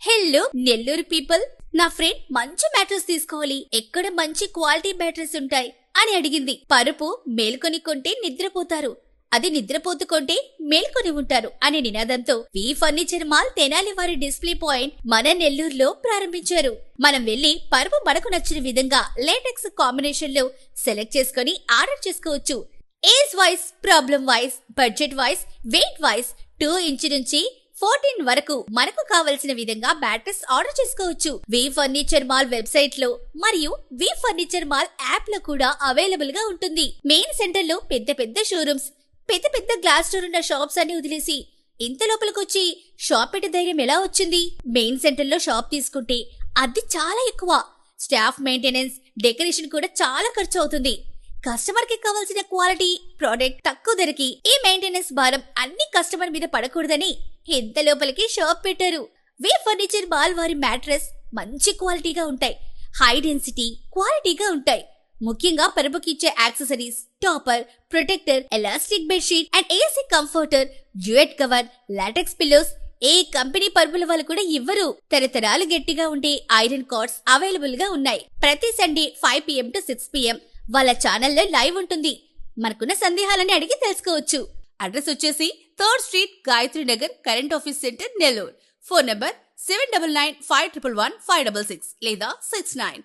Hello Nellore people, నా friend మంచి mattress తీసుకోవాలి, ఎక్కడ మంచి క్వాలిటీ మ్యాట్రెస్ ఉంటాయి అని అడిగింది. పరుపు మేల్కొని కొంటే నిద్రపోతారు, అది నిద్రపోతూ కొంటే మేల్కొని ఉంటారు అనే నినాదంతో వి ఫర్నిచర్ మాల్ తెనాలి వారి డిస్ప్లే పాయింట్ మన నెల్లూరులో ప్రారంభించారు. మనం వెళ్లి పరుపు మనకు నచ్చిన విధంగా లేటెక్స్ కాంబినేషన్ లో సెలెక్ట్ చేసుకుని ఆర్డర్ చేసుకోవచ్చు. Age wise, problem wise, budget wise, weight wise 2 inch నుంచి 14 వరకు మనకు కావలసిన విధంగా మ్యాట్రెస్ ఆర్డర్ చేసుకోవచ్చు. వి ఫర్నిచర్ మాల్ వెబ్సైట్ లో మరియు వి ఫర్నిచర్ మాల్ యాప్ లో కూడా అవైలబుల్ గా ఉంటుంది. మెయిన్ సెంటర్ లో పెద్ద పెద్ద షోరూమ్స్, పెద్ద పెద్ద గ్లాస్ డోర్ ఉన్న షాప్స్ అన్ని వదిలేసి ఇంత లోపలికొచ్చి షాప్ పెట్టే ధైర్యం ఎలా వచ్చింది? మెయిన్ సెంటర్ లో షాప్ తీసుకుంటే అది చాలా ఎక్కువ, స్టాఫ్ మెయింటెనెన్స్, డెకరేషన్ కూడా చాలా ఖర్చు అవుతుంది. కస్టమర్ కి కావాల్సిన క్వాలిటీ ప్రోడక్ట్ తక్కువ ధరకి, ఈ మెయింటెనెన్స్ భారం అన్ని కస్టమర్ మీద పడకూడదని ఇంత లోపలికి షాప్ పెట్టారు. వి ఫర్నిచర్ మాల్ వారి మ్యాట్రెస్ మంచి క్వాలిటీగా ఉంటాయి, హై డెన్సిటీ క్వాలిటీగా ఉంటాయి. ముఖ్యంగా పరుపుకి ఇచ్చే accessories, topper, protector, elastic bedsheet and AC comforter, duvet cover, LaTeX pillows A company పరుపుల వాళ్ళు కూడా ఇవ్వరు. తరతరాలు గట్టిగా ఉండే ఐరన్ కార్డ్స్ అవైలబుల్ గా ఉన్నాయి. ప్రతి సండే 5 PM to 6 PM వాళ్ళ ఛానల్లో లైవ్ ఉంటుంది. మనకున్న సందేహాలని అడిగి తెలుసుకోవచ్చు. అడ్రస్ వచ్చేసి 3rd Street, Gayatri Nagar, current office centre, Nellore. Phone number 7995111566 లేదా 69.